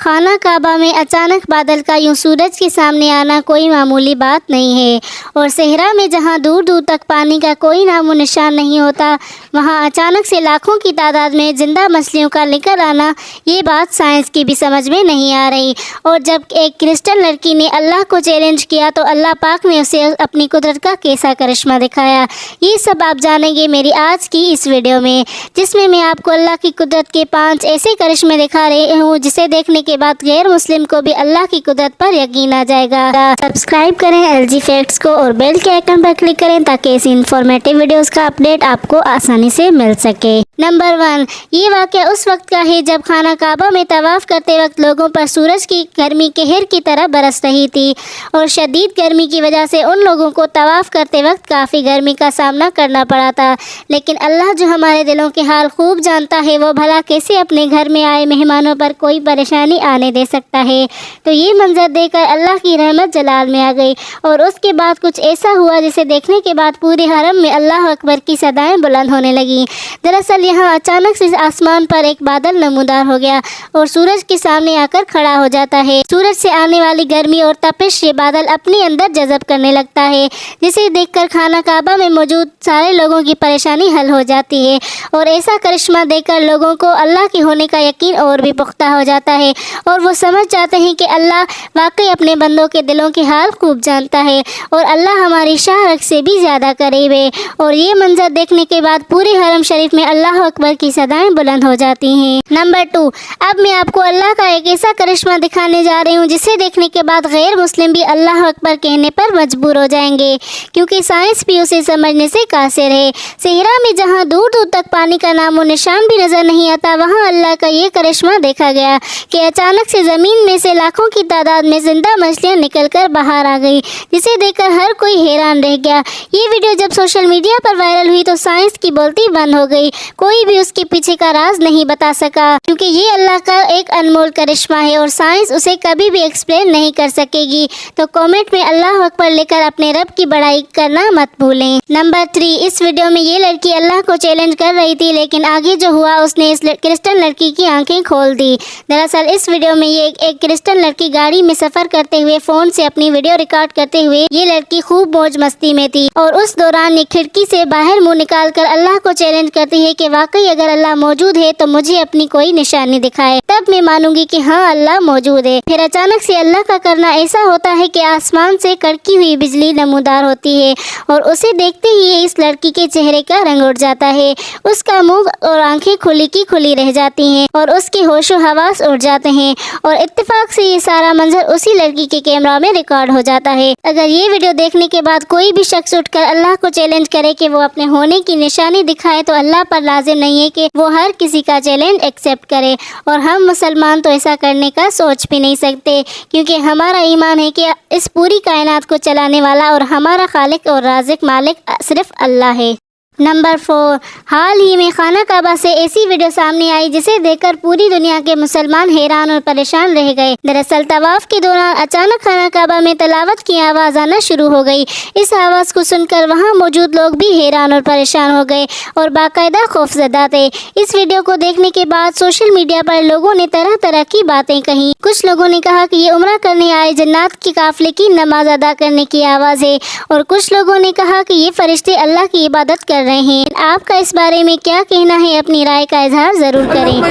خانہ کعبہ میں اچانک بادل کا یوں سورج کے سامنے آنا کوئی معمولی بات نہیں ہے، اور صحرا میں جہاں دور دور تک پانی کا کوئی نام و نشان نہیں ہوتا، وہاں اچانک سے لاکھوں کی تعداد میں زندہ مچھلیوں کا نکل آنا، یہ بات سائنس کی بھی سمجھ میں نہیں آ رہی۔ اور جب ایک کرسچن لڑکی نے اللہ کو چیلنج کیا تو اللہ پاک نے اسے اپنی قدرت کا کیسا کرشمہ دکھایا، یہ سب آپ جانیں گے میری آج کی اس ویڈیو میں، جس میں آپ کو اللہ کی قدرت کے 5 ایسے کرشمے دکھا رہی ہوں جسے دیکھنے کے بعد غیر مسلم کو بھی اللہ کی قدرت پر یقین آ جائے گا۔ سبسکرائب کریں LG فیکٹس کو اور بیل کے آئیکن پر کلک کریں تاکہ ایسی انفارمیٹیو ویڈیوز کا اپڈیٹ آپ کو آسانی سے مل سکے۔ نمبر 1، یہ واقعہ اس وقت کا ہے جب خانہ کعبہ میں طواف کرتے وقت لوگوں پر سورج کی گرمی قہر کی طرح برس رہی تھی، اور شدید گرمی کی وجہ سے ان لوگوں کو طواف کرتے وقت کافی گرمی کا سامنا کرنا پڑا تھا، لیکن اللہ جو ہمارے دلوں کے حال خوب جانتا ہے، وہ بھلا کیسے اپنے گھر میں آئے مہمانوں پر کوئی پریشانی آنے دے سکتا ہے۔ تو یہ منظر دیکھ کر اللہ کی رحمت جلال میں آ گئی، اور اس کے بعد کچھ ایسا ہوا جسے دیکھنے کے بعد پورے حرم میں اللہ اکبر کی صدائیں بلند ہونے لگیں۔ دراصل یہاں اچانک سے آسمان پر ایک بادل نمودار ہو گیا اور سورج کے سامنے آ کر کھڑا ہو جاتا ہے۔ سورج سے آنے والی گرمی اور تپش یہ بادل اپنے اندر جذب کرنے لگتا ہے، جسے دیکھ کر خانہ کعبہ میں موجود سارے لوگوں کی پریشانی حل ہو جاتی ہے، اور ایسا کرشمہ دیکھ کر لوگوں کو اللہ کے ہونے کا یقین اور بھی پختہ ہو جاتا ہے، اور وہ سمجھ جاتے ہیں کہ اللہ واقعی اپنے بندوں کے دلوں کے حال خوب جانتا ہے، اور اللہ ہماری شاہ رگ سے بھی زیادہ قریب ہے۔ اور یہ منظر دیکھنے کے بعد پورے حرم شریف میں اللہ اکبر کی صدائیں بلند ہو جاتی ہیں۔ نمبر 2، اب میں آپ کو اللہ کا ایک ایسا کرشمہ دکھانے جا رہی ہوں جسے دیکھنے کے بعد غیر مسلم بھی اللہ اکبر کہنے پر مجبور ہو جائیں گے، کیونکہ سائنس بھی اسے سمجھنے سے قاصر ہے۔ صحرا میں جہاں دور دور تک پانی کا نام و نشان بھی نظر نہیں آتا، وہاں اللہ کا یہ کرشمہ دیکھا گیا کہ اچانک سے زمین میں سے لاکھوں کی تعداد میں زندہ مچھلیاں نکل کر باہر آ گئی، جسے دیکھ کر ہر کوئی حیران رہ گیا۔ یہ ویڈیو جب سوشل میڈیا پر وائرل ہوئی تو سائنس کی بولتی بند ہو گئی، کوئی بھی اس کے پیچھے کا راز نہیں بتا سکا، کیونکہ یہ اللہ کا ایک انمول کرشمہ ہے اور سائنس اسے کبھی بھی ایکسپلین نہیں کر سکے گی۔ تو کامنٹ میں اللہ اکبر لے کر اپنے رب کی بڑائی کرنا مت بھولیں۔ نمبر 3، اس ویڈیو میں یہ لڑکی اللہ کو چیلنج کر رہی تھی، لیکن آگے جو ہوا اس نے اس کرسچن لڑکی کی آنکھیں کھول دی۔ دراصل اس ویڈیو میں ایک کرسچن لڑکی گاڑی میں سفر کرتے ہوئے فون سے اپنی ویڈیو ریکارڈ کرتے ہوئے، یہ لڑکی خوب موج مستی میں تھی، اور اس دوران یہ کھڑکی سے باہر منہ نکال کر اللہ کو چیلنج کرتی ہے کہ واقعی اگر اللہ موجود ہے تو مجھے اپنی کوئی نشانی دکھائے، تب میں مانوں گی کہ ہاں اللہ موجود ہے۔ پھر اچانک سے اللہ کا کرنا ایسا ہوتا ہے کہ آسمان سے کڑکی ہوئی بجلی نمودار ہوتی ہے، اور اسے دیکھتے ہی اس لڑکی کے چہرے کا رنگ اڑ جاتا ہے، اس کا منہ اور آنکھیں کھلی کی کھلی رہ جاتی ہیں، اور اس کے ہوش و حواس اڑ جاتے ہیں، اور اتفاق سے یہ سارا منظر اسی لڑکی کے کیمرہ میں ریکارڈ ہو جاتا ہے۔ اگر یہ ویڈیو دیکھنے کے بعد کوئی بھی شخص اٹھ کر اللہ کو چیلنج کرے کہ وہ اپنے ہونے کی نشانی دکھائے تو اللہ پر لازم نہیں ہے کہ وہ ہر کسی کا چیلنج ایکسیپٹ کرے، اور ہم مسلمان تو ایسا کرنے کا سوچ بھی نہیں سکتے، کیونکہ ہمارا ایمان ہے کہ اس پوری کائنات کو چلانے والا اور ہمارا خالق اور رازق مالک صرف اللہ ہے۔ نمبر 4، حال ہی میں خانہ کعبہ سے ایسی ویڈیو سامنے آئی جسے دیکھ کر پوری دنیا کے مسلمان حیران اور پریشان رہ گئے۔ دراصل طواف کے دوران اچانک خانہ کعبہ میں تلاوت کی آواز آنا شروع ہو گئی۔ اس آواز کو سن کر وہاں موجود لوگ بھی حیران اور پریشان ہو گئے اور باقاعدہ خوفزدہ تھے۔ اس ویڈیو کو دیکھنے کے بعد سوشل میڈیا پر لوگوں نے طرح طرح کی باتیں کہیں۔ کچھ لوگوں نے کہا کہ یہ عمرہ کرنے آئے جنات کے قافلے کی نماز ادا کرنے کی آواز ہے، اور کچھ لوگوں نے کہا کہ یہ فرشتے اللہ کی عبادت کر رہے ہیں۔ آپ کا اس بارے میں کیا کہنا ہے؟ اپنی رائے کا اظہار ضرور کریں۔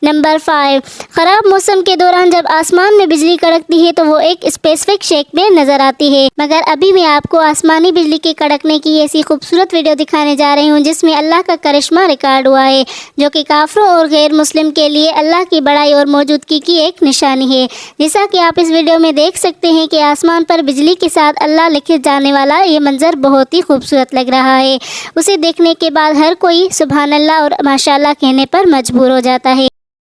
نمبر موسم کے دوران جب آسمان میں بجلی کڑکتی ہے تو وہ ایک اسپیسیفک شیپ میں نظر آتی ہے، مگر ابھی میں آپ کو آسمانی بجلی کے کڑکنے کی ایسی خوبصورت ویڈیو دکھانے جا رہی ہوں جس میں اللہ کا کرشمہ ریکارڈ ہوا ہے، جو کہ کافروں اور غیر مسلم کے لیے اللہ کی بڑائی اور موجودگی کی ایک نشانی ہے۔ جیسا کہ آپ اس ویڈیو میں دیکھ سکتے ہیں کہ آسمان پر بجلی کے ساتھ اللہ لکھے جانے والا یہ منظر بہت ہی خوبصورت لگ رہا ہے۔ اسے دیکھنے کے بعد ہر کوئی سبحان اللہ اور ماشاء اللہ کہنے پر مجبور ہو جاتا ہے۔